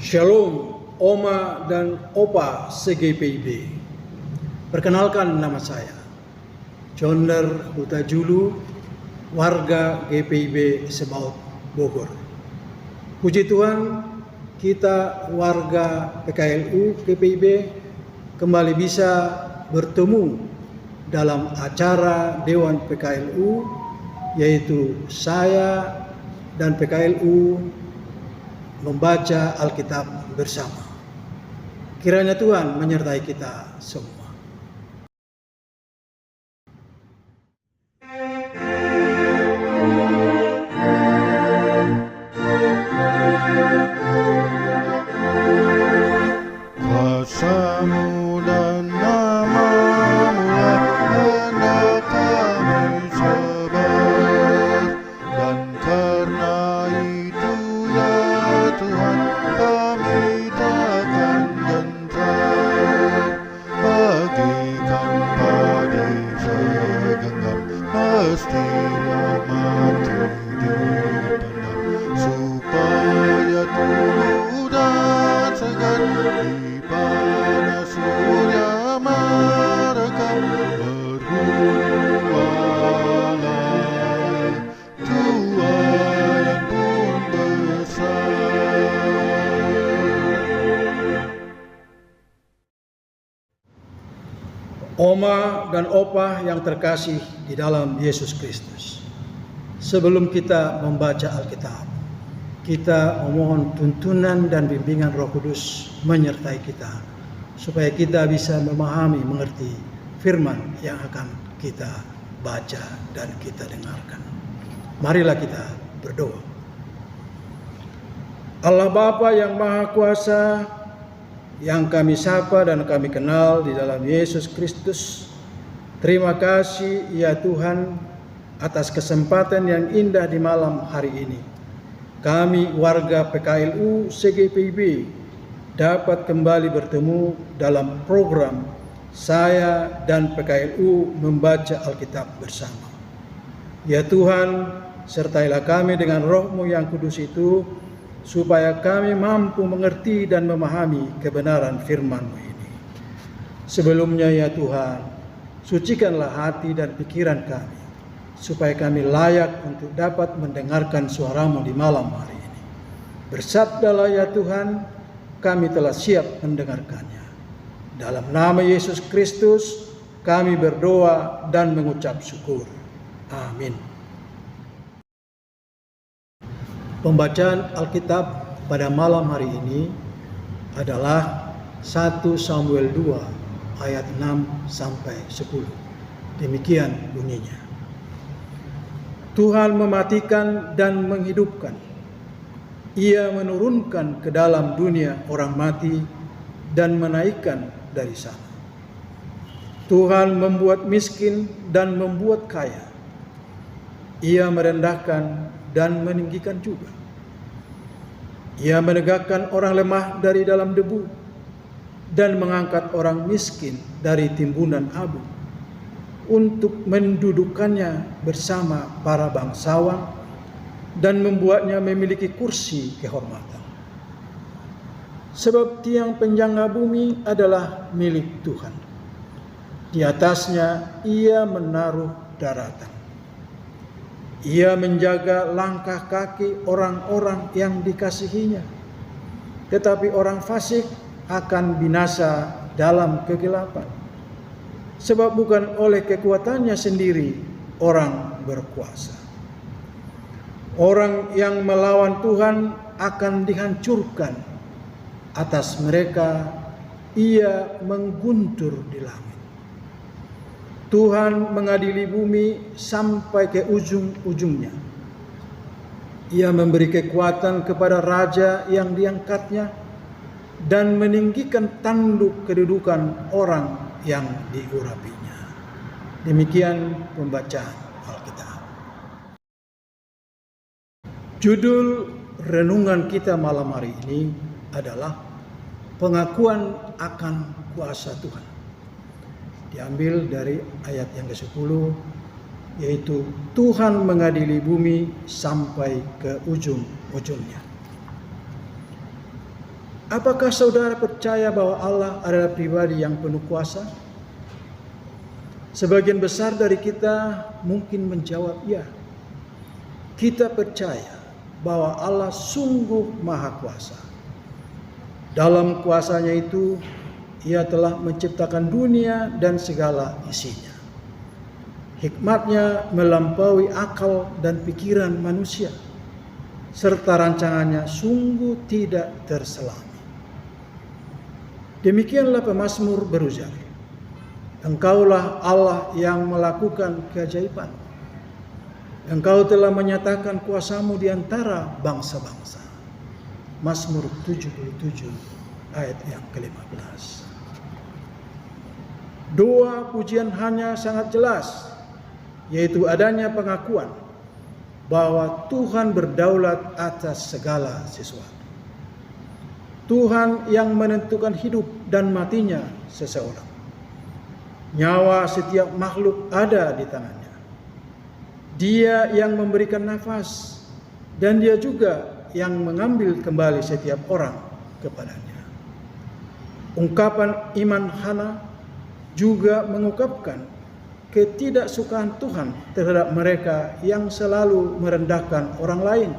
Shalom, Oma dan Opa CGPIB. Perkenalkan, nama saya Jonder Hutajulu, warga GPIB Sebaut Bogor. Puji Tuhan, kita warga PKLU GPIB kembali bisa bertemu dalam acara Dewan PKLU, yaitu saya dan PKLU membaca Alkitab bersama. Kiranya Tuhan menyertai kita semua. Kuasa-Mu dan nama-Mu hendak kami sebar, dan karena itu ya Tuhan kami takkan gentar. Bagikan padi segenggam, mestilah mati dipendam, supaya tubuh dan segar di panas surya merekam berbuahlah tuai pun besar. Oma dan Opa yang terkasih di dalam Yesus Kristus, sebelum kita membaca Alkitab, kita memohon tuntunan dan bimbingan Roh Kudus menyertai kita, supaya kita bisa memahami, mengerti firman yang akan kita baca dan kita dengarkan. Marilah kita berdoa. Allah Bapa yang Maha Kuasa, yang kami sapa dan kami kenal di dalam Yesus Kristus, terima kasih ya Tuhan atas kesempatan yang indah di malam hari ini. Kami warga PKLU CGPIB dapat kembali bertemu dalam program saya dan PKLU membaca Alkitab bersama. Ya Tuhan, sertailah kami dengan Roh-Mu yang kudus itu, supaya kami mampu mengerti dan memahami kebenaran firman-Mu ini. Sebelumnya ya Tuhan, sucikanlah hati dan pikiran kami, supaya kami layak untuk dapat mendengarkan suara-Mu di malam hari ini. Bersabdalah ya Tuhan, kami telah siap mendengarkannya. Dalam nama Yesus Kristus, kami berdoa dan mengucap syukur. Amin. Pembacaan Alkitab pada malam hari ini adalah 1 Samuel 2 ayat 6 sampai 10. Demikian bunyinya. Tuhan mematikan dan menghidupkan. Ia menurunkan ke dalam dunia orang mati dan menaikkan dari sana. Tuhan membuat miskin dan membuat kaya. Ia merendahkan dan meninggikan juga. Ia menegakkan orang lemah dari dalam debu dan mengangkat orang miskin dari timbunan abu, untuk mendudukannya bersama para bangsawan dan membuatnya memiliki kursi kehormatan. Sebab tiang penjangga bumi adalah milik Tuhan. Di atasnya ia menaruh daratan. Ia menjaga langkah kaki orang-orang yang dikasihinya, tetapi orang fasik akan binasa dalam kegelapan. Sebab bukan oleh kekuatannya sendiri orang berkuasa. Orang yang melawan Tuhan akan dihancurkan. Atas mereka ia mengguntur di langit. Tuhan mengadili bumi sampai ke ujung-ujungnya. Ia memberi kekuatan kepada raja yang diangkatnya dan meninggikan tanduk kedudukan orang yang diurapinya. Demikian pembacaan Alkitab. Judul renungan kita malam hari ini adalah pengakuan akan kuasa Tuhan. Diambil dari ayat yang ke-10, yaitu Tuhan mengadili bumi sampai ke ujung-ujungnya. Apakah saudara percaya bahwa Allah adalah pribadi yang penuh kuasa? Sebagian besar dari kita mungkin menjawab ya. Kita percaya bahwa Allah sungguh maha kuasa. Dalam kuasanya itu, Ia telah menciptakan dunia dan segala isinya. Hikmatnya melampaui akal dan pikiran manusia, serta rancangannya sungguh tidak terselami. Demikianlah pemazmur berujar, Engkaulah Allah yang melakukan keajaiban. Engkau telah menyatakan kuasamu di antara bangsa-bangsa. Mazmur 77 ayat yang ke-15. Doa pujian hanya sangat jelas, yaitu adanya pengakuan bahwa Tuhan berdaulat atas segala sesuatu. Tuhan yang menentukan hidup dan matinya seseorang. Nyawa setiap makhluk ada di tangannya. Dia yang memberikan nafas, dan Dia juga yang mengambil kembali setiap orang kepadanya. Ungkapan iman Hana juga mengungkapkan ketidaksukaan Tuhan terhadap mereka yang selalu merendahkan orang lain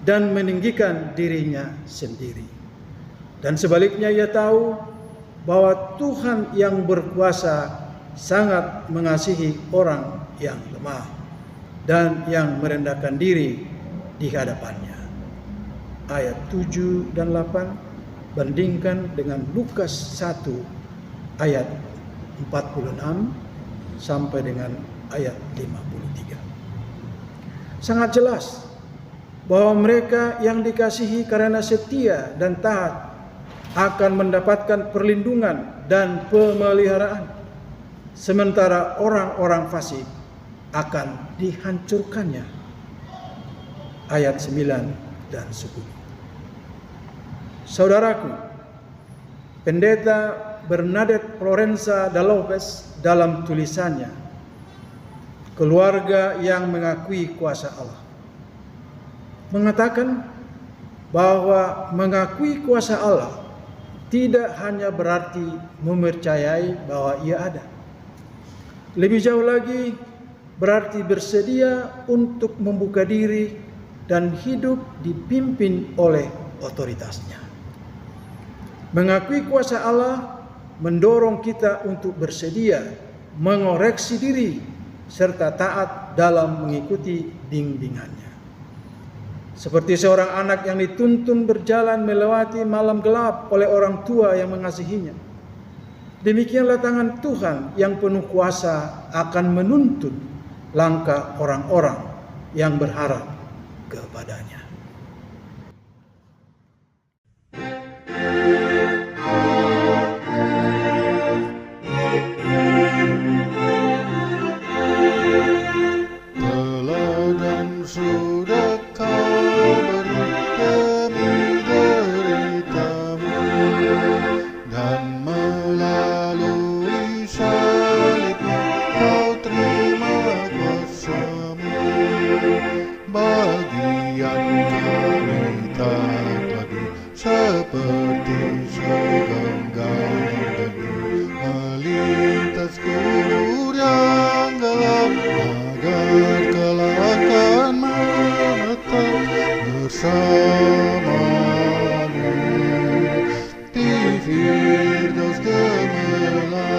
dan meninggikan dirinya sendiri. Dan sebaliknya ia tahu bahwa Tuhan yang berkuasa sangat mengasihi orang yang lemah dan yang merendahkan diri di hadapannya. Ayat 7 dan 8 bandingkan dengan Lukas 1 ayat 46 sampai dengan ayat 53. Sangat jelas bahwa mereka yang dikasihi karena setia dan taat akan mendapatkan perlindungan dan pemeliharaan, sementara orang-orang fasik akan dihancurkannya. Ayat 9 dan 10. Saudaraku, Pendeta Bernadette Florenza da Lopez dalam tulisannya Keluarga yang Mengakui Kuasa Allah mengatakan bahwa mengakui kuasa Allah tidak hanya berarti mempercayai bahwa Ia ada. Lebih jauh lagi, berarti bersedia untuk membuka diri dan hidup dipimpin oleh otoritasnya. Mengakui kuasa Allah mendorong kita untuk bersedia mengoreksi diri serta taat dalam mengikuti bimbingannya. Seperti seorang anak yang dituntun berjalan melewati malam gelap oleh orang tua yang mengasihinya. Demikianlah tangan Tuhan yang penuh kuasa akan menuntun langkah orang-orang yang berharap kepadanya. Teladan sudah kau beri demi deritamu, dan melalui salibmu kau terima kuasamu. Bagian kami tadi seperti segenggam debu melintas gurun yang gelap, agar kelak akan menetap bersamamu di Firdaus gemerlap,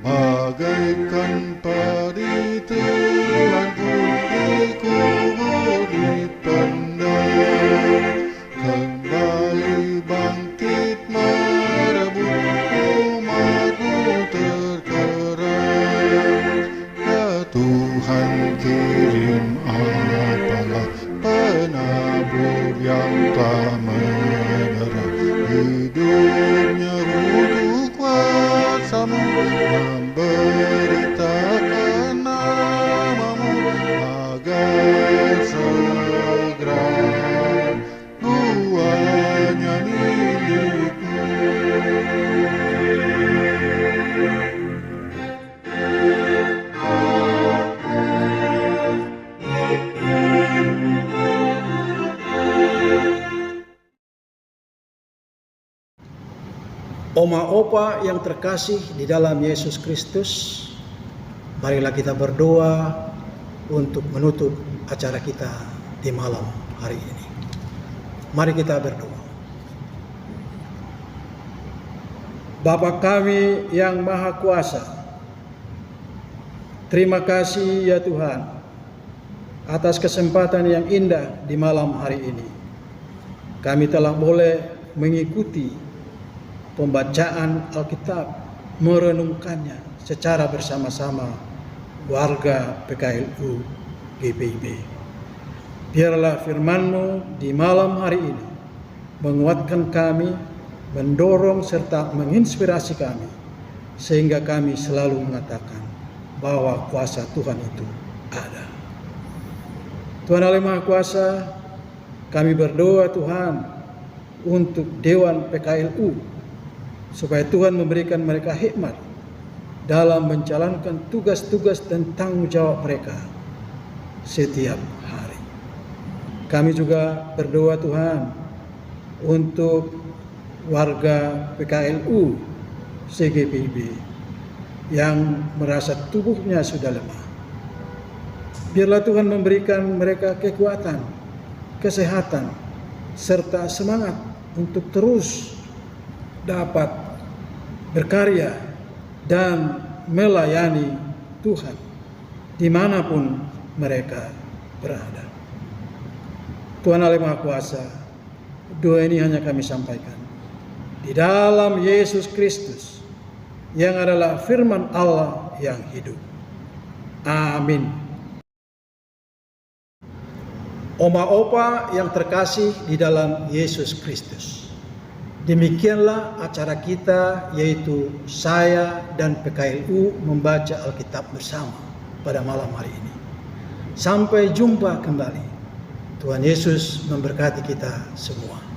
bagaikan padi Tuhanku dikubur dipendam, kembali bangkit merebut umatmu terkerang. Ya Tuhan, kirim apalah penabur yang telah menyerah hidupnya untuk kuasamu, memberitakan namamu agar segera buahnya milikmu. Oma opa yang terkasih di dalam Yesus Kristus, marilah kita berdoa untuk menutup acara kita di malam hari ini. Mari kita berdoa. Bapa kami yang Maha Kuasa, terima kasih ya Tuhan atas kesempatan yang indah di malam hari ini. Kami telah boleh mengikuti pembacaan Alkitab, merenungkannya secara bersama-sama warga PKLU GPIB. Biarlah firman-Mu di malam hari ini menguatkan kami, mendorong serta menginspirasi kami, sehingga kami selalu mengatakan bahwa kuasa Tuhan itu ada. Tuhan Allah Maha Kuasa, kami berdoa Tuhan untuk Dewan PKLU, supaya Tuhan memberikan mereka hikmat dalam menjalankan tugas-tugas dan tanggung jawab mereka setiap hari. Kami juga berdoa Tuhan untuk warga PKLU CGPIB yang merasa tubuhnya sudah lemah. Biarlah Tuhan memberikan mereka kekuatan, kesehatan, serta semangat untuk terus dapat berkarya dan melayani Tuhan dimanapun mereka berada. Tuhan Allah Maha Kuasa, doa ini hanya kami sampaikan di dalam Yesus Kristus yang adalah firman Allah yang hidup. Amin. Oma opa yang terkasih di dalam Yesus Kristus, demikianlah acara kita, yaitu saya dan PKLU membaca Alkitab bersama pada malam hari ini. Sampai jumpa kembali. Tuhan Yesus memberkati kita semua.